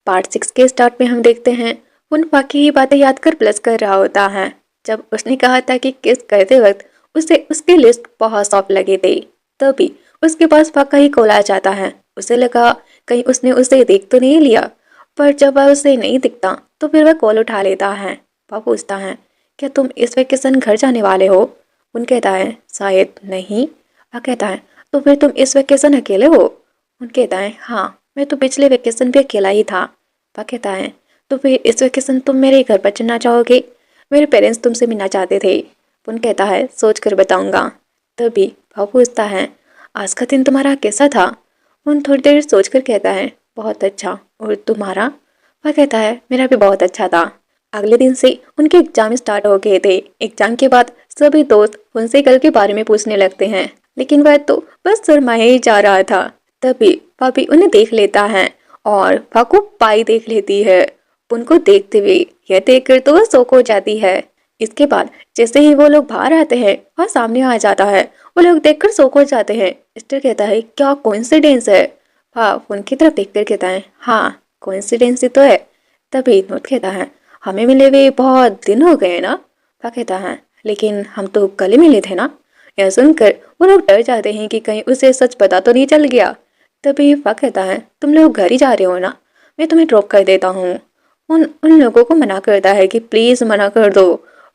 Part 6 के start में हम देखते हैं उन बाकी की बातें याद कर प्लस कर रहा होता है। जब उसने कहा था कि किस करते वक्त उसे उसकी लिस्ट बहुत सॉफ्ट लगी थी, तभी उसके पास फाका ही कॉल आ जाता है। उसे लगा कहीं उसने उसे देख तो नहीं लिया, पर जब वह उसे नहीं दिखता तो फिर वह कॉल उठा लेता है। वह पूछता है, क्या तुम इस वेकेशन घर जाने वाले हो? उन कहता है, शायद नहीं। वह कहता है, तो फिर तुम इस वेकेशन अकेले हो? उन कहता है, हाँ, मैं तो पिछले वेकेशन भी अकेला ही था। वह कहता है, तो फिर इस वेकेशन तुम मेरे घर पर चलना चाहोगे? मेरे पेरेंट्स तुमसे मिलना चाहते थे। उन कहता है, सोच कर बताऊंगा। तभी वह पूछता है, आज का दिन तुम्हारा कैसा था? उन थोड़ी देर सोच कर कहता है, बहुत अच्छा। और तुम्हारा? वह कहता है, मेरा भी बहुत अच्छा था। अगले दिन से उनके एग्जाम स्टार्ट हो गए थे। एग्जाम के बाद सभी दोस्त उनसे कल के बारे में पूछने लगते हैं, लेकिन वह तो बस शर्माए ही जा रहा था। तभी भाभी उन्हें देख लेता है और फाकू पाई देख लेती है। उनको देखते हुए यह देखकर तो वह शौक हो जाती है। इसके बाद जैसे ही वो लोग बाहर आते हैं वह सामने आ जाता है। वो लोग देखकर शौक हो जाते हैं। स्टर कहता है, क्या कोइंसिडेंस है? हाँ, उनकी तरफ देखकर कहता है, हाँ, कोइंसिडेंस ही तो है। तभी नोट कहता है, हमें मिले हुए बहुत दिन हो गए ना? वह कहता है, लेकिन हम तो कल ही मिले थे ना? यह सुनकर वो लोग डर जाते हैं कि कहीं उसे सच पता तो नहीं चल गया। तभी वह कहता है, तुम लोग घर ही जा रहे हो ना? मैं तुम्हें ड्रॉप कर देता हूँ। उन उन लोगों को मना करता है कि प्लीज मना कर दो,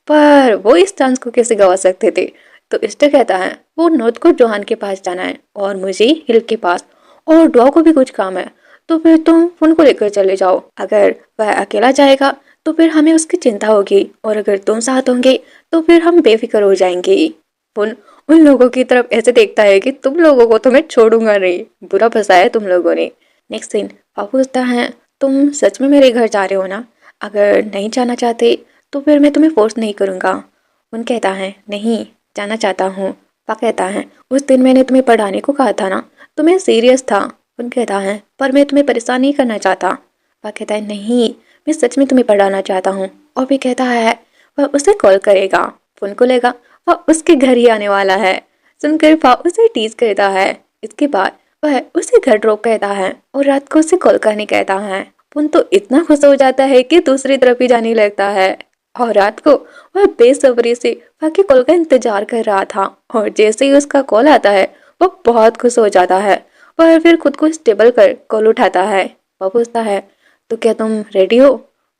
पर वो इस चांस को कैसे गवा सकते थे। तो स्टर कहता है, वो नॉर्थ को जोहान के पास जाना है और मुझे हिल के पास, और डॉ को भी कुछ काम है। तो फिर तुम उनको लेकर चले जाओ। अगर वह अकेला जाएगा तो फिर हमें उसकी चिंता होगी, और अगर तुम साथ होंगे तो फिर हम बेफिक्र हो जाएंगे। उन उन लोगों की तरफ ऐसे देखता है कि तुम लोगों को तो मैं छोड़ूंगा नहीं, बुरा फंसाया तुम लोगों ने। नेक्स्ट सीन, पापा पूछता है, तुम सच में मेरे घर जा रहे हो ना? अगर नहीं जाना चाहते तो फिर मैं तुम्हें फोर्स नहीं करूँगा। उन कहता है, नहीं, जाना चाहता हूँ। पापा कहता है, उस दिन मैंने तुम्हें पढ़ाने को कहा था ना, तो मैं सीरियस था। उन कहता है, पर मैं तुम्हें परेशान नहीं करना चाहता। पापा कहता है, नहीं, मैं सच में तुम्हें पढ़ाना चाहता हूँ। और भी कहता है, वह उसे कॉल करेगा। फोन को लेगा, वह उसके घर ही आने वाला है। सुनकर पा उसे टीज करता है। इसके बाद वह उसे घर ड्रॉप कहता है और रात को उसे कॉल करने कहता है। पुन तो इतना खुश हो जाता है कि दूसरी तरफ ही जाने लगता है। और रात को वह बेसब्री से बाकी कॉल का इंतजार कर रहा था, और जैसे ही उसका कॉल आता है वह बहुत खुश हो जाता है। वह फिर खुद को स्टेबल कर कॉल उठाता है। वह पूछता है, तो क्या तुम रेडी हो?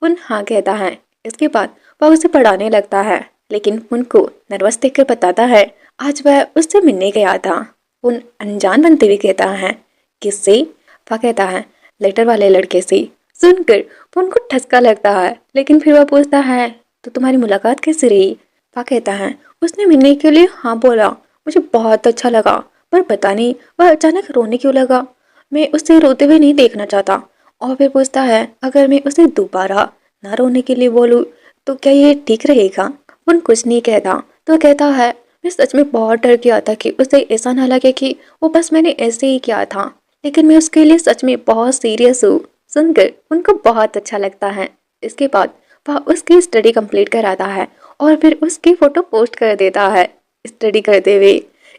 उन हाँ कहता है। इसके बाद वह उसे पढ़ाने लगता है, लेकिन उनको नर्वस देखकर बताता है आज वह उससे मिलने गया था। उन अनजान बनते हुए कहता है, किससे? वह कहता है, लेटर वाले लड़के से। सुनकर उनको ठसका लगता है, लेकिन फिर वह पूछता है, तो तुम्हारी मुलाकात कैसे रही? वह कहता है, उसने मिलने के लिए हाँ बोला, मुझे बहुत अच्छा लगा, पर पता नहीं वह अचानक रोने क्यों लगा। मैं उसे रोते हुए नहीं देखना चाहता। और फिर पूछता है, अगर मैं उसे दोबारा ना रोने के लिए बोलूँ तो क्या ये ठीक रहेगा? उन कुछ नहीं कहता। तो कहता है, मैं सच में बहुत डर गया था कि उसे ऐसा ना लगे कि वो बस मैंने ऐसे ही किया था, लेकिन मैं उसके लिए सच में बहुत सीरियस हूँ। सुनकर उनको बहुत अच्छा लगता है। इसके बाद वह उसकी स्टडी कंप्लीट कराता है और फिर उसकी फोटो पोस्ट कर देता है स्टडी करते हुए।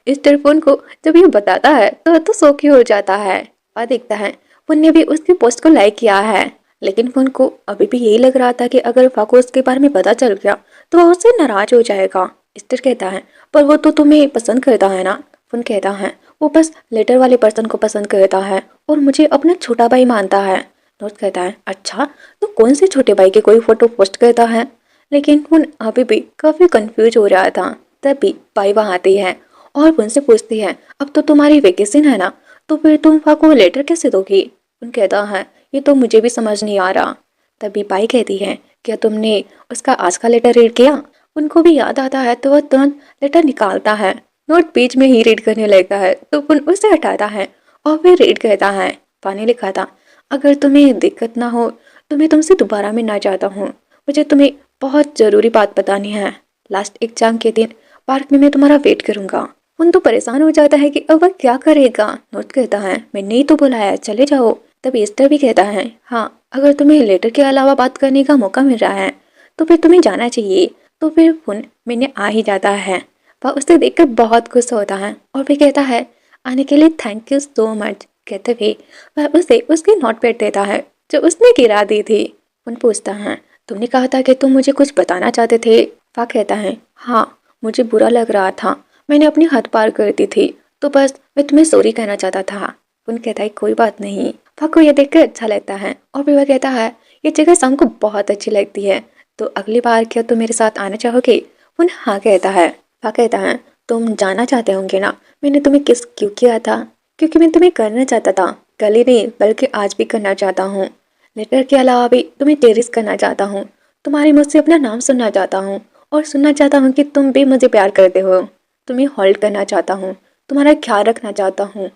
इस टेलीफोन को जब ये बताता है तो शौक ही हो जाता है। वह देखता है पुन ने भी उसकी पोस्ट को लाइक किया है, लेकिन पुन को अभी भी यही लग रहा था कि अगर फाको उसके बारे में पता चल गया तो वह उससे नाराज हो जाएगा। स्टर कहता है, पर वो तो तुम्हें पसंद करता है ना? पुन कहता है, वो बस लेटर वाले पर्सन को पसंद करता है और मुझे अपना छोटा भाई मानता है। नोट कहता है, अच्छा, तो कौन से छोटे भाई की कोई फोटो पोस्ट करता है? लेकिन उन अभी भी काफी कंफ्यूज हो रहा था। तभी भाई वहां आती है और उनसे पूछती है, अब तो तुम्हारी वेकेशन है ना, तो फिर तुम फाको लेटर कैसे दोगी? उन कहता है, ये तो मुझे भी समझ नहीं आ रहा। तभी बाई कहती है, क्या तुमने उसका आज का लेटर रीड किया? उनको भी याद आता है तो वह तुरंत लेटर निकालता है। नोट बीच में ही रीड करने लगता है तो उन उसे हटाता है और फिर रीड करता है। पानी लिखा था, अगर तुम्हें दिक्कत ना हो तो मैं तुमसे दोबारा मिलना चाहता हूँ। मुझे तुम्हें बहुत जरूरी बात बतानी है। लास्ट एग्जाम के दिन पार्क में मैं तुम्हारा वेट करूंगा। उन तो परेशान हो जाता है कि अब वह क्या करेगा। नोट कहता है, मैंने ही तो बुलाया, चले जाओ। तब एस्टर भी कहता है, हाँ, अगर तुम्हें लेटर के अलावा बात करने का मौका मिल रहा है तो फिर तुम्हें जाना चाहिए। तो फिर पुन मैंने आ ही जाता है। वह उसे देखकर बहुत खुश होता है और फिर कहता है, आने के लिए थैंक यू सो मच। कहते हुए वह उसे उसके नोटपैड देता है जो उसने गिरा दी थी। उन पूछता है, तुमने कहा था कि तुम मुझे कुछ बताना चाहते थे। वह कहता है, हाँ, मुझे बुरा लग रहा था, मैंने अपनी हद पार कर दी थी, तो बस मैं तुम्हें सॉरी कहना चाहता था। उन कहता है, कोई बात नहीं। फा को यह देखकर अच्छा लगता है और फिर वह कहता है, ये जगह शाम को बहुत अच्छी लगती है, तो अगली बार क्या तुम मेरे साथ आना चाहोगे? उन हाँ कहता है। फा कहता है, तुम जानना चाहते होंगे ना मैंने तुम्हें किस क्यों किया था? क्योंकि मैं तुम्हें करना चाहता था, कल ही नहीं बल्कि आज भी करना चाहता हूँ। लेटर के अलावा भी तुम्हें टेरिस करना चाहता हूँ, तुम्हारे मुझ से अपना नाम सुनना चाहता हूँ और सुनना चाहता हूँ कि तुम भी मुझे प्यार करते हो। तुम्हें होल्ड करना चाहता हूँ, तुम्हारा ख्याल रखना चाहता हूँ।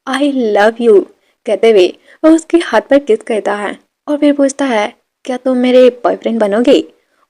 आई लव यू कहते हुए वह उसके हाथ पर किस करता है और फिर पूछता है, क्या तुम मेरे बॉयफ्रेंड बनोगे?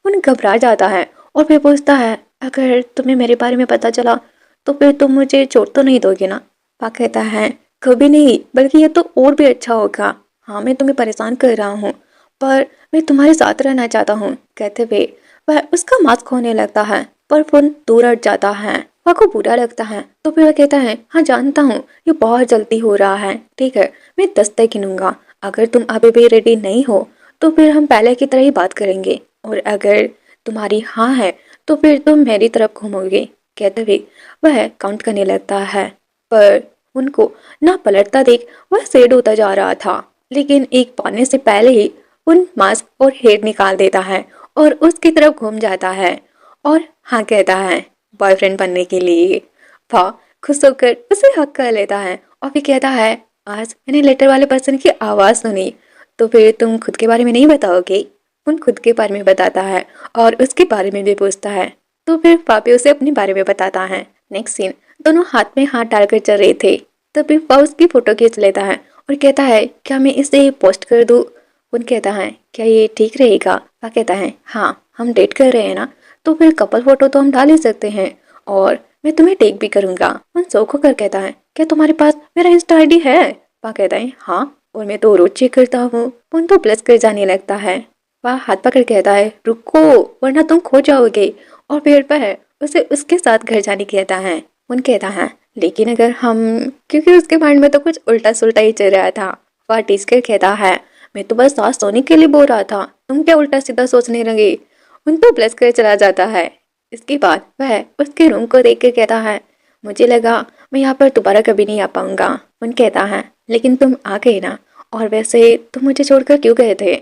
उन घबरा जाता है और फिर पूछता है, अगर तुम्हें मेरे बारे में पता चला तो फिर तुम मुझे छोड़ तो नहीं दोगे ना? पा कहता है, कभी नहीं, बल्कि ये तो और भी अच्छा होगा। हाँ, मैं तुम्हें परेशान कर रहा हूँ पर मैं तुम्हारे साथ रहना चाहता हूँ। कहते हुए वह उसका मास्क खोने लगता है पर फोन दूर हट जाता है। वह को बुरा लगता है तो फिर वह कहता है, हाँ जानता हूँ ये बहुत जल्दी हो रहा है, ठीक है मैं 10 तक गिनूंगा। अगर तुम अभी भी रेडी नहीं हो तो फिर हम पहले की तरह ही बात करेंगे और अगर तुम्हारी हाँ है तो फिर तुम मेरी तरफ घूमोगे। कहते हुए वह काउंट करने लगता है पर उनको ना पलटता देख वह सेड होता जा रहा था, लेकिन एक पाने से पहले ही उन मास्क और हेड निकाल देता है और उसकी तरफ घूम जाता है और हाँ कहता है बॉयफ्रेंड बनने के लिए। फा खुश होकर उसे हक कर लेता है और फिर कहता है, आज मैंने लेटर वाले पर्सन की आवाज़ सुनी, तो फिर तुम खुद के बारे में नहीं बताओगे? उन खुद के बारे में बताता है और उसके बारे में भी पूछता है, तो फिर पापी उसे अपने बारे में बताता है। नेक्स्ट सीन, दोनों हाथ में हाथ डालकर चल रहे थे तभी पा उसकी फोटो खींच लेता है और कहता है, क्या मैं इसे पोस्ट कर दूं? उन कहता है, क्या ये ठीक रहेगा? पा कहता है, हाँ, हम डेट कर रहे हैं ना, तो फिर कपल फोटो तो हम डाल ही सकते हैं और मैं तुम्हें टेक भी करूंगा। उन शौक होकर कहता है, क्या तुम्हारे पास मेरा इंस्टा आईडी है? पा कहता है, हाँ, और मैं तो रोज चेक करता हूँ। उन तो प्लस कर जाने लगता है। वह हाथ पकड़ कहता है, रुको वरना तुम खो जाओगे, और फिर वह उसे उसके साथ घर जाने कहता है। उन कहता है, लेकिन अगर हम, क्योंकि उसके माइंड में तो कुछ उल्टा सुल्टा ही चल रहा था। वह टीस कर कहता है, मैं तो बस सास सोने के लिए बोल रहा था, तुम क्या उल्टा सीधा सोचने लगे? उन तो ब्लश कर चला जाता है। इसके बाद वह उसके रूम को देख कर कहता है, मुझे लगा मैं यहाँ पर दोबारा कभी नहीं आ पाऊंगा। उन कहता है, लेकिन तुम आ गए ना, और वैसे तुम मुझे छोड़कर क्यों गए थे?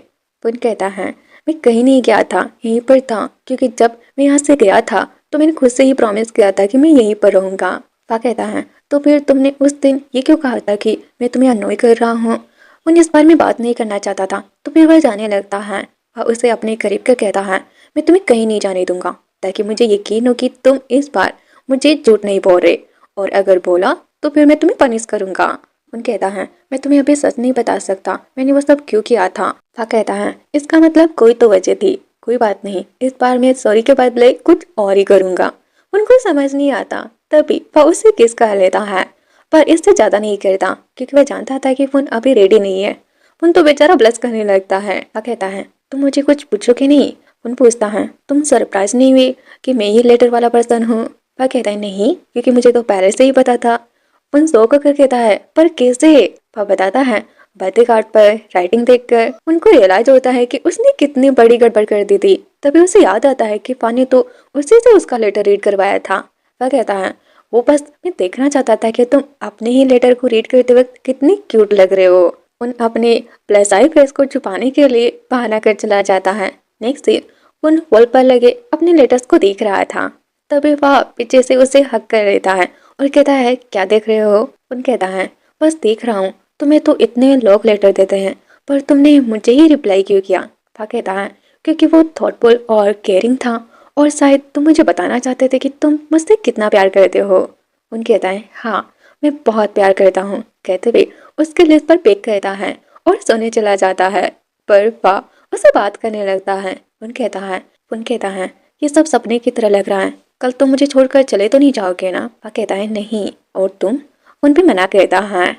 उन कहता है, मैं कहीं नहीं गया था, यहीं पर था, क्योंकि जब मैं यहाँ से गया था तो मैंने खुद से ही प्रॉमिस किया था कि मैं यहीं पर रहूंगा। फा कहता है, तो फिर तुमने उस दिन ये क्यों कहा था कि मैं तुम्हें अनोय कर रहा हूँ? उन इस बार में बात नहीं करना चाहता था तो फिर वह जाने लगता है। वह उसे अपने करीब कर कहता है, मैं तुम्हें कहीं नहीं जाने दूंगा, ताकि मुझे यकीन हो कि तुम इस बार मुझे झूठ नहीं बोल रहे, और अगर बोला तो फिर मैं तुम्हें पनिश करूंगा। उन कहता है, मैं तुम्हें अभी सच नहीं बता सकता मैंने वो सब क्यों किया था। फा कहता है, इसका मतलब कोई तो वजह थी, कोई बात नहीं, इस बार मैं सॉरी के बदले कुछ और ही करूंगा। उनको समझ नहीं आता तभी वह उसे किस कर लेता है, पर इससे ज्यादा नहीं करता क्योंकि वह जानता था कि फोन अभी रेडी नहीं है। उन तो बेचारा ब्लश करने लगता है। वह कहता है, तुम मुझे कुछ पूछोगे नहीं? उन पूछता है, तुम सरप्राइज नहीं हुई कि मैं ही लेटर वाला पर्सन हूँ? वह कहता है, नहीं, क्योंकि मुझे तो पहले से ही पता था। उन शौक होकर कहता है, पर कैसे? वह बताता है, बर्थडे कार्ड पर राइटिंग देखकर उनको रियलाइज होता है कि उसने कितनी बड़ी गड़बड़ कर दी थी। तभी उसे याद आता है कि फानी तो उसी से उसका लेटर रीड करवाया था। वह कहता है, वो बस मैं देखना चाहता था कि तुम अपने ही लेटर को रीड करते वक्त कितनी क्यूट लग रहे हो। उन अपने प्लस आई फेस को छुपाने के लिए बहाना कर चला जाता है। नेक्स्ट सीन, उन वॉल पर लगे अपने लेटर्स को देख रहा था तभी वह पीछे से उसे हक कर लेता है और कहता है, क्या देख रहे हो? उन कहता है, बस देख रहा हूँ, तुम्हें तो इतने लोग लेटर देते हैं पर तुमने मुझे ही रिप्लाई क्यों किया? वह कहता है, क्योंकि वो थॉटफुल और केयरिंग था और शायद तुम मुझे बताना चाहते थे कि तुम मुझसे कितना प्यार करते हो। उन कहता है, हाँ, मैं बहुत प्यार करता हूँ। कहते हुए उसके लिस्ट पर पेक करता है और सोने चला जाता है, पर वह उसे बात करने लगता है। उन कहता है, ये सब सपने की तरह लग रहा है, कल तुम मुझे छोड़कर चले तो नहीं जाओगे ना? वह कहता है, नहीं, और तुम? उन भी मना करता है।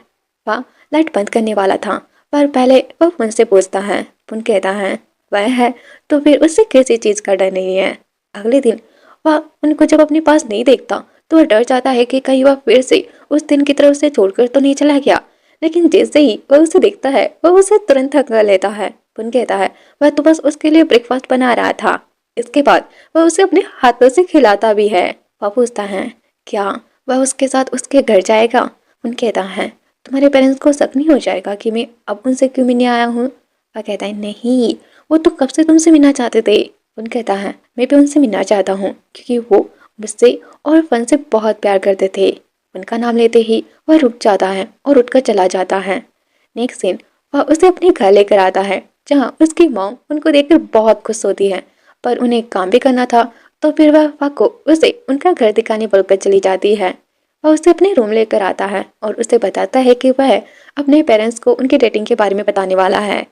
वह लाइट बंद करने वाला था पर पहले वह उनसे पूछता है। उन कहता है, वह है तो फिर उससे किसी चीज का डर नहीं है। अगले दिन वह उनको जब अपने पास नहीं देखता तो वह डर जाता है कि कहीं वह फिर से उस दिन की तरह उसे छोड़कर तो नहीं चला गया, लेकिन जैसे ही वह उसे देखता है वह उसे तुरंत हक लेता है। पुन कहता है वह तो बस उसके लिए ब्रेकफास्ट बना रहा था। इसके बाद वह उसे अपने हाथों से खिलाता भी है। वह पूछता है क्या वह उसके साथ उसके घर जाएगा। पुन कहता है तुम्हारे पेरेंट्स को शक नहीं हो जाएगा कि मैं अब उनसे क्यों मिलने आया हूँ। वह कहता है नहीं, वो तो कब से तुमसे मिलना चाहते थे। पुन कहता है मैं भी उनसे मिलना चाहता हूँ क्योंकि वो मुझसे और फन से बहुत प्यार करते थे। उनका नाम लेते ही वह रुक जाता है और उठकर चला जाता है। नेक्स्ट सीन, वह उसे अपने घर लेकर आता है जहाँ उसकी मॉम उनको देखकर बहुत खुश होती है, पर उन्हें काम भी करना था तो फिर वह फाको उसे उनका घर दिखाने बोलकर चली जाती है। वह उसे अपने रूम लेकर आता है और उसे बताता है कि वह अपने पेरेंट्स को उनकी डेटिंग के बारे में बताने वाला है।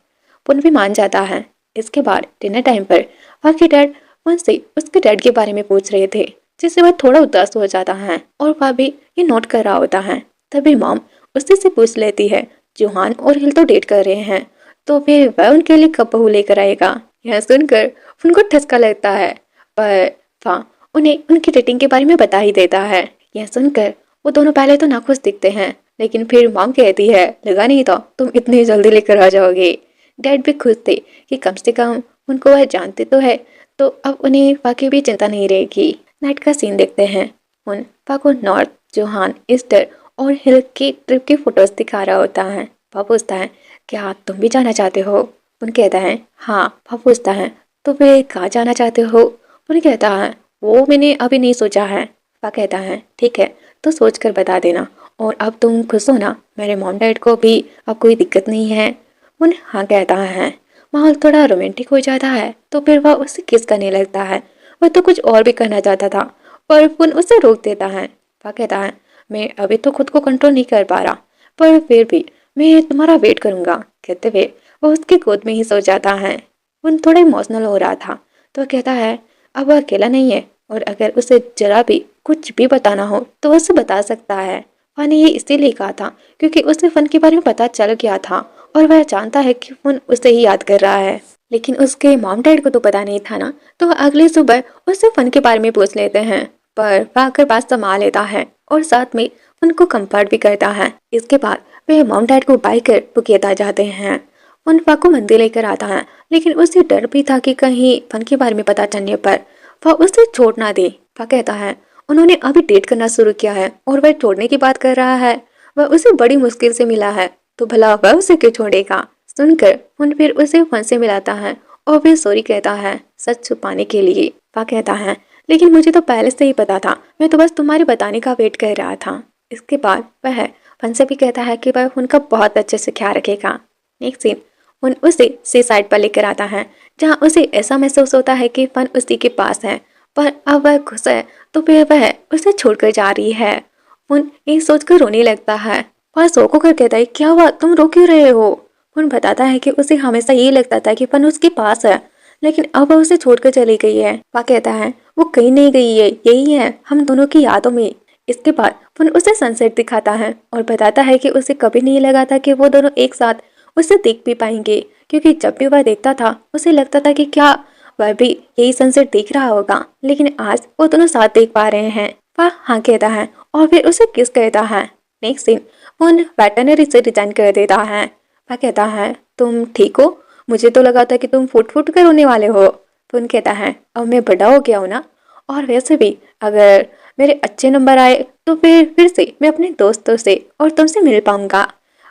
पुन भी मान जाता है। इसके बाद डिनर टाइम पर वह के डैड उनसे उसके डैड के बारे में पूछ रहे थे, जिससे वह थोड़ा उदास हो जाता है और वह भी ये नोट कर रहा होता है। तभी मॉम उसी से पूछ लेती है जोहान और हिल तो डेट कर रहे हैं, तो फिर वह उनके लिए कब बहू लेकर आएगा। यह सुनकर उनको ठसका लगता है, पर वह उन्हें उनकी डेटिंग के बारे में बता ही देता है। यह सुनकर वो दोनों पहले तो नाखुश दिखते हैं, लेकिन फिर मॉम कहती है लगा नहीं था तुम इतनी जल्दी लेकर आ जाओगे। डैड भी खुश थे कि कम से कम उनको वह जानते तो है, तो अब उन्हें बाकी भी चिंता नहीं रहेगी। नाइट का सीन देखते हैं। उन पाको नॉर्थ, जोहान, ईस्टर और हिल की ट्रिप की फोटोज दिखा रहा होता है। वह पूछता है क्या तुम भी जाना चाहते हो। उन कहता है हाँ। वह पूछता है तो वे कहाँ जाना चाहते हो। उन कहता है वो मैंने अभी नहीं सोचा है। वह कहता है ठीक है तो सोच कर बता देना, और अब तुम खुश हो ना, मेरे मॉम डैड को भी अब कोई दिक्कत नहीं है। उन हाँ कहता है। माहौल थोड़ा रोमांटिक हो जाता है तो फिर वह उससे किस करने लगता है। वह तो कुछ और भी करना चाहता था पर पुन उसे रोक देता है। वह कहता है मैं अभी तो खुद को कंट्रोल नहीं कर पा रहा, पर फिर भी मैं तुम्हारा वेट करूंगा। कहते हुए वह उसकी गोद में ही सो जाता है। पुन थोड़ा इमोशनल हो रहा था तो कहता है अब वह अकेला नहीं है, और अगर उसे जरा भी कुछ भी बताना हो तो वह उसे बता सकता है। वह ने ये इसीलिए कहा था क्योंकि उसे फन के बारे में पता चल गया था और वह जानता है कि फन उसे ही याद कर रहा है। लेकिन उसके मॉम डैड को तो पता नहीं था ना, तो वह अगली सुबह उससे फन के बारे में पूछ लेते हैं, पर वह आकर बात संभाल लेता है और साथ में उनको कंफर्ट भी करता है। इसके बाद वे मॉम डैड को बाय कर पुकेता जाते हैं। उन फा को मंदिर लेकर आता है, लेकिन उसे डर भी था कि कहीं फन के बारे में पता चलने पर वह उसे छोड़ ना दे। वह कहता है उन्होंने अभी डेट करना शुरू किया है और वह छोड़ने की बात कर रहा है। वह उसे बड़ी मुश्किल से मिला है तो भला वह उसे क्यों छोड़ेगा। सुनकर उन फिर उसे फन से मिलाता है और फिर सॉरी कहता है सच छुपाने के लिए। वह कहता है लेकिन मुझे तो पहले से ही पता था, मैं तो बस तुम्हारे बताने का वेट कर रहा था। इसके बाद वह फन से भी कहता है कि वह उनका बहुत अच्छे से ख्याल रखेगा। नेक्स्ट सीन, उन उसे सी साइड पर लेकर आता है जहाँ उसे ऐसा महसूस होता है कि फन उसी के पास है, पर अब वह खुश है तो फिर वह उसे छोड़कर जा रही है। उन ये सोचकर रोने लगता है। वह सोको कर कहता है क्या हुआ, तुम रो क्यों रहे हो। उन बताता है कि उसे हमेशा ये लगता था कि फन उसके पास है, लेकिन अब वह उसे छोड़कर चली गई है। वह कहता है वो कहीं नहीं गई है, यही है हम दोनों की यादों में। इसके बाद फन उसे सनसेट दिखाता है और बताता है कि उसे कभी नहीं लगा था कि वो दोनों एक साथ उसे देख भी पाएंगे, क्योंकि जब भी वह देखता था उसे लगता था कि क्या वह भी यही सनसेट देख रहा होगा, लेकिन आज वो दोनों साथ देख पा रहे हैं। वह हाँ कहता है और फिर उसे किस कहता है। नेक्स्ट सीन, उन वेटरनरी से रिजाइन कर देता है। वह कहता है तुम ठीक हो, मुझे तो लगा था कि तुम फुट फुट कर रोने वाले हो। पुन कहता है अब मैं बड़ा हो गया हूँ ना, और वैसे भी अगर मेरे अच्छे नंबर आए तो फिर से मैं अपने दोस्तों से और तुमसे मिल पाऊंगा।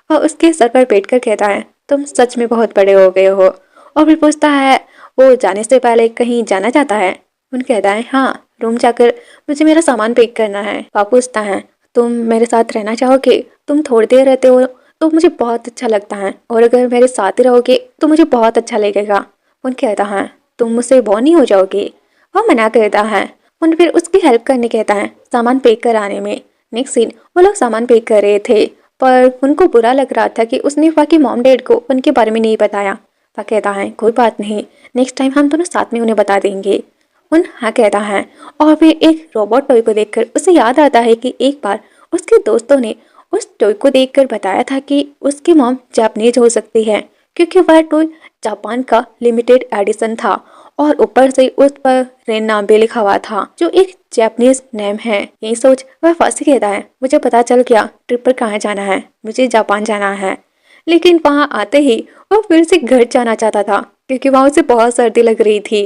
वह उसके सर पर बैठ कर कहता है तुम सच में बहुत बड़े हो गए हो, और फिर पूछता है वो जाने से पहले कहीं जाना चाहता है। उन कहता है हाँ, रूम जाकर मुझे मेरा सामान पैक करना है। वह पूछता है तुम मेरे साथ रहना चाहोगे, तुम थोड़ी देर रहते हो तो मुझे बहुत अच्छा लगता है, और अगर मेरे साथ ही रहोगे तो मुझे बहुत अच्छा लगेगा। उन कहता है तुम मुझसे बोर नहीं हो जाओगे। वह मना करता है। उन फिर उसकी हेल्प करने कहता है सामान पैक कराने में। नेक्स्ट सीन, वो लोग सामान पैक कर रहे थे, पर उनको बुरा लग रहा था कि उसने वह की मॉम डैड को उनके बारे में नहीं बताया। वह कहता है कोई बात नहीं, नेक्स्ट टाइम हम दोनों साथ में उन्हें बता देंगे। उन हाँ कहता है और फिर एक रोबोट टॉय को देखकर उसे याद आता है कि एक बार उसके दोस्तों ने उस टॉय को देखकर बताया था कि उसकी मॉम जापानीज हो सकती है, क्योंकि वह टॉय जापान का लिमिटेड एडिशन था और ऊपर से उस पर रेन नाम भी लिखा हुआ था जो एक जापानीज नेम है। यही सोच वह फांसी कहता है, मुझे पता चल गया ट्रिप पर कहाँ जाना है, मुझे जापान जाना है। लेकिन वहां आते ही वह फिर से घर जाना चाहता था क्योंकि वहां उसे बहुत सर्दी लग रही थी।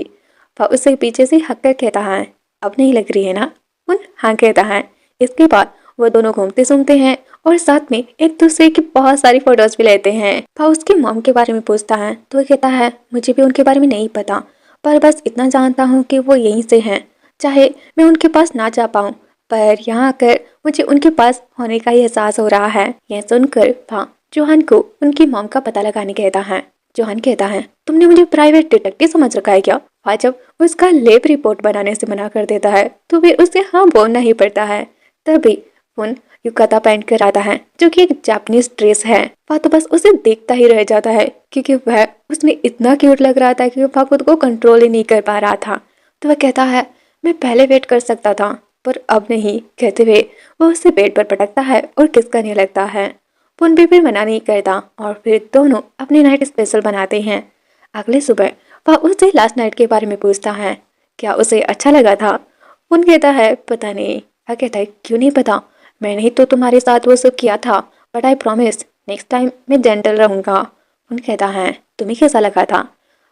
वह उसे पीछे से हक कर कहता है, अब नहीं लग रही है ना? उन हाँ कहता है। इसके बाद वो दोनों घूमते घूमते हैं और साथ में एक दूसरे की बहुत सारी फोटोज भी लेते हैं। वह उसकी मॉम के बारे में पूछता है तो वो कहता है, मुझे भी उनके बारे में नहीं पता, पर बस इतना जानता हूँ कि वो यहीं से हैं। चाहे मैं उनके पास ना जा पाऊँ, पर यहाँ आकर मुझे उनके पास होने का ही एहसास हो रहा है। यह सुनकर वह जोहान को उनकी मॉम का पता लगाने कहता है। जोहान कहता है, तुमने मुझे प्राइवेट डिटेक्टिव समझ रखा है क्या? वह जब उसका लैब रिपोर्ट बनाने से मना कर देता है तो फिर उसे हाँ बोलना ही पड़ता है। तभी उन युकाता पहन कर आता है जो कि एक जापानीज ड्रेस है। वह तो बस उसे देखता ही रह जाता है क्योंकि वह उसमें इतना क्यूट लग रहा था कि वह खुद को कंट्रोल ही नहीं कर पा रहा था। तो वह कहता है, मैं पहले वेट कर सकता था पर अब नहीं, कहते हुए वह उससे बेड पर पटकता है और किस करने लगता है। पुन भी फिर मना नहीं करता और फिर दोनों अपनी नाइट स्पेशल बनाते हैं। अगली सुबह वह उससे लास्ट नाइट के बारे में पूछता है, क्या उसे अच्छा लगा था? पुन कहता है, पता नहीं। वह कहता है, क्यों नहीं पता? मैंने ही तो तुम्हारे साथ वो सब किया था, but I promise next time मैं जेंटल रहूंगा। पुन कहता है, तुम्हें कैसा लगा था?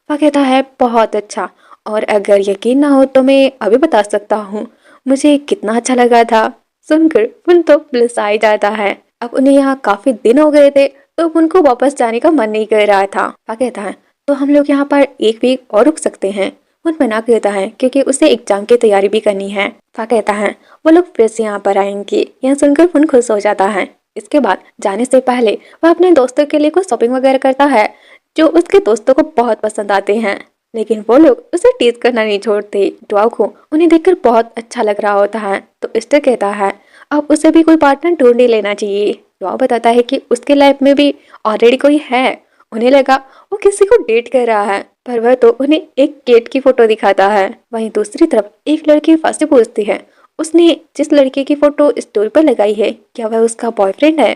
वह कहता है, बहुत अच्छा, और अगर यकीन ना हो तो मैं अभी बता सकता हूँ मुझे कितना अच्छा लगा था। सुनकर पुन तो ब्लिस आ ही जाता है। अब उन्हें यहाँ काफी दिन हो गए थे तो उनको वापस जाने का मन नहीं कर रहा था। वह कहता है, तो हम लोग यहाँ पर एक वीक और रुक सकते हैं? उन मना करता है क्योंकि उसे एग्जाम की तैयारी भी करनी है। वह कहता है, वो लोग फिर से यहाँ पर आएंगे। यह सुनकर उन खुश हो जाता है। इसके बाद जाने से पहले वह अपने दोस्तों के लिए कुछ शॉपिंग वगैरह करता है जो उसके दोस्तों को बहुत पसंद आते हैं। लेकिन वो लोग उसे टीज करना नहीं छोड़ते। डुआ को उन्हें देखकर बहुत अच्छा लग रहा होता है तो स्टर कहता है, अब उसे भी कोई पार्टनर ढूंढ ही लेना चाहिए। डुआ बताता है कि उसके लाइफ में भी ऑलरेडी कोई है। उन्हें लगा वो किसी को डेट कर रहा है पर वह तो उन्हें एक केट की फोटो दिखाता है। वहीं दूसरी तरफ एक लड़की वह से पूछती है, उसने जिस लड़के की फोटो स्टोरी पर लगाई है क्या वह उसका बॉयफ्रेंड है?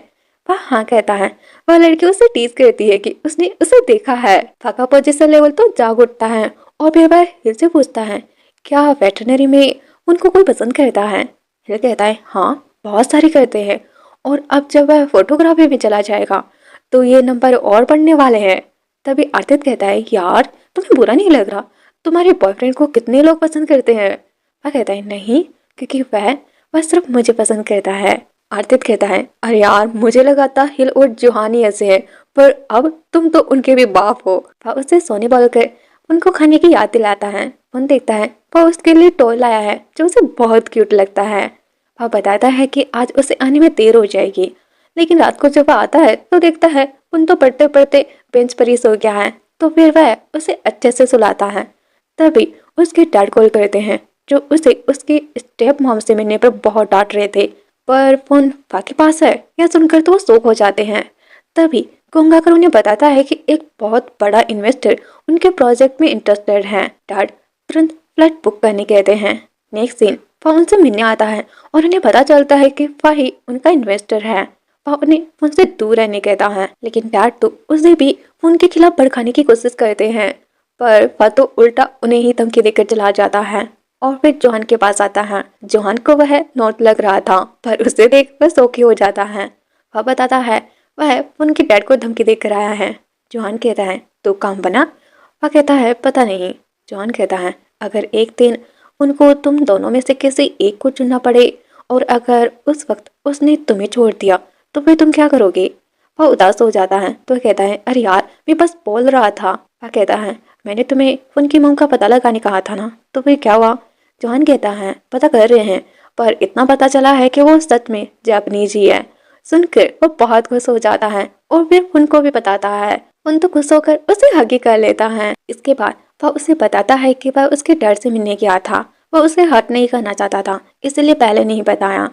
वह हाँ कहता है। वह लड़की उसे टीज करती है कि उसने उसे देखा है। फाका पोजीशन लेवल तो जाग उठता है और फिर वह हिल से पूछता है, क्या वेटरनरी में उनको कोई पसंद करता है? हिल कहता है, हाँ बहुत सारे करते हैं, और अब जब वह फोटोग्राफी में चला जाएगा तो ये नंबर और बढ़ने वाले हैं। तभी आर्थिक कहता है, यार तुम्हें बुरा नहीं लग रहा? तुम्हारे बॉयफ्रेंड को कितने लोग पसंद करते हैं? वह कहता है, नहीं, क्योंकि वह सिर्फ मुझे पसंद करता है। आर्थिक कहता है, अरे यार मुझे लगा था हिल और जोहानी ऐसे है, पर अब तुम तो उनके भी बाप हो। वह उसे सोने बोलकर उनको खाने की याद दिलाता है। उन देखता है वह उसके लिए टॉय लाया है जो उसे बहुत क्यूट लगता है। वह बताता है कि आज उसे आने में देर हो जाएगी, लेकिन रात को जब वह आता है तो देखता है उन तो पढ़ते पढ़ते बेंच पर ही सो गया है। तो फिर वह उसे अच्छे से सुलाता है। तभी उसके डैड कॉल करते हैं जो उसे उसकी स्टेप मॉम से मिलने पर बहुत डांट रहे थे, पर फोन फा के पास है। यह सुनकर तो वो शॉक हो जाते हैं। तभी गंगाकर उन्हें बताता है कि एक बहुत बड़ा इन्वेस्टर उनके प्रोजेक्ट में इंटरेस्टेड है। डैड तुरंत फ्लाइट बुक करने कहते हैं। नेक्स्ट सीन वह उनसे मिलने आता है और उन्हें पता चलता है कि वह ही उनका इन्वेस्टर है। वह उन्हें फोन से दूर रहने कहता है, लेकिन डैड तो उसे भी फोन के खिलाफ भड़काने की कोशिश करते हैं, पर वह तो उल्टा उन्हें ही धमकी देकर चला जाता है। और फिर जोहान के पास आता है। जोहान को वह नोट लग रहा था पर उसे देख वह शौकी हो जाता है। वह बताता है वह उनके डैड को धमकी देकर आया है। जोहान कहता है, तो काम बना? वह कहता है, पता नहीं। जोहान कहता है, अगर एक दिन उनको तुम दोनों में से किसी एक को चुनना पड़े और अगर उस वक्त उसने तुम्हें छोड़ दिया तो फिर तुम क्या करोगे? वह उदास हो जाता है तो कहता है, अरे यार मैं बस बोल रहा था। वह कहता है, मैंने तुम्हें उनकी मॉम का पता लगाने कहा था ना, तो फिर क्या हुआ? जोहान कहता है, पता कर रहे हैं, पर इतना पता चला है कि वो सच में जापानीज ही है। सुनकर वो बहुत खुश हो जाता है और फिर उनको भी बताता है। उन तो खुश होकर उसे हगी कर लेता है। इसके बाद वह उसे बताता है कि वह उसके डर से मिलने गया था। वह उसे हर्ट नहीं करना चाहता था, इसलिए पहले नहीं बताया।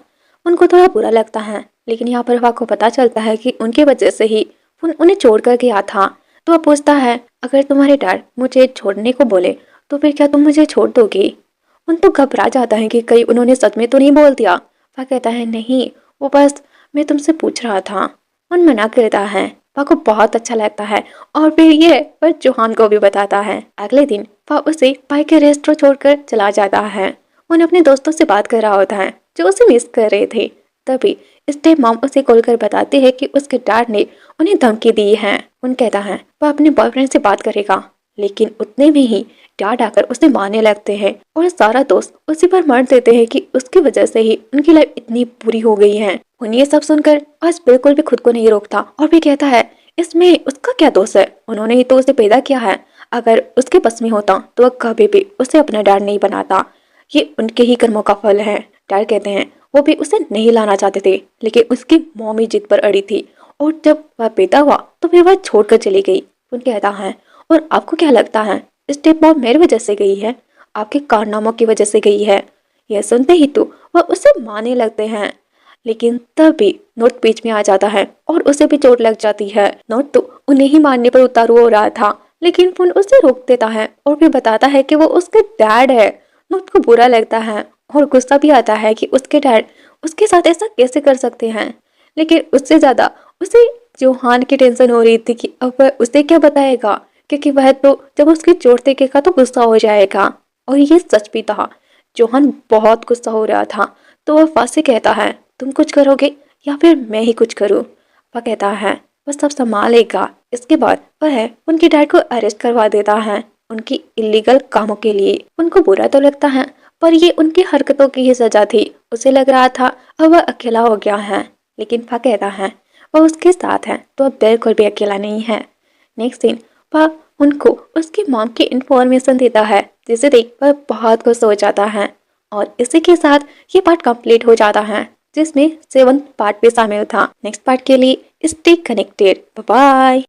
उनको थोड़ा बुरा लगता है, लेकिन यहाँ पर वह को पता चलता है कि उनकी वजह से ही उन्हें छोड़कर गया था। तो वह पूछता है, अगर तुम्हारे डैड मुझे छोड़ने को बोले तो फिर क्या तुम मुझे छोड़ दोगी? उन तो घबरा जाता है कि कहीं उन्होंने सच में तो नहीं बोल दिया। वह कहता है, नहीं, वो बस मैं तुमसे पूछ रहा था। उन मना करता है। पा को बहुत अच्छा लगता है और फिर ये पर जोहान को भी बताता है। अगले दिन पा उसे पाई के रेस्टोरेंट छोड़कर चला जाता है। उन अपने दोस्तों से बात कर रहा होता है जो उसे मिस कर रहे थे। तभी स्टेप मॉम उसे कॉल कर बताती है कि उसके डैड ने उन्हें धमकी दी है। उन कहता है वह अपने बॉयफ्रेंड से बात करेगा, लेकिन उतने में ही डैड आकर उसे मारने लगते हैं और सारा दोस्त उसी पर मर देते हैं कि उसकी वजह से ही उनकी लाइफ इतनी बुरी हो गई है। उन ये सब सुनकर आज बिल्कुल भी खुद को नहीं रोकता और भी कहता है इसमें उसका क्या दोष है, उन्होंने ही तो उसे पैदा किया है। अगर उसके बस में होता तो वह कभी भी उसे अपना डैड नहीं बनाता। ये उनके ही कर्मों का फल है। डैड कहते हैं वो भी उसे नहीं लाना चाहते थे, लेकिन उसकी मॉमी जिद पर अड़ी थी और जब वह पैदा हुआ तो फिर वह छोड़कर चली गई। उन कहता है और आपको क्या लगता है स्टेप मॉम मेरी वजह से गई है, आपके कारनामों की वजह से गई है। यह सुनते ही तो वह उसे मारने लगते हैं, लेकिन तभी नोट बीच में आ जाता है और उसे भी चोट लग जाती है। नोट तो उन्हें ही मारने पर उतारू हो रहा था, लेकिन फुन उसे रोक देता है और फिर बताता है कि वो उसके डैड है। नोट को बुरा लगता है और गुस्सा भी आता है कि उसके डैड उसके साथ ऐसा कैसे कर सकते हैं, लेकिन उससे ज्यादा उसे जोहान की टेंशन हो रही थी कि अब वह उसे क्या बताएगा, क्योंकि वह तो जब उसकी चोट देखेगा तो गुस्सा हो जाएगा। और ये सच भी था, जोहान बहुत गुस्सा हो रहा था। तो वह फा से कहता है तुम कुछ करोगे या फिर मैं ही कुछ करूं। वह कहता है वह सब संभालेगा। इसके बाद वह उनके डैड को अरेस्ट करवा देता है उनकी इलीगल कामों के लिए। उनको बुरा तो लगता है, पर ये उनकी हरकतों की ही सजा थी। उसे लग रहा था अब वह अकेला हो गया है, लेकिन फा कहता है वह उसके साथ है तो अब बिल्कुल भी अकेला नहीं है। नेक्स्ट दिन वह उनको उसकी मॉम की इंफॉर्मेशन देता है, जिसे देख वह बहुत खुश हो जाता है। और इसी के साथ ये पार्ट कंप्लीट हो जाता है, जिसमें 7th पार्ट भी शामिल था। नेक्स्ट पार्ट के लिए स्टे कनेक्टेड। Bye bye.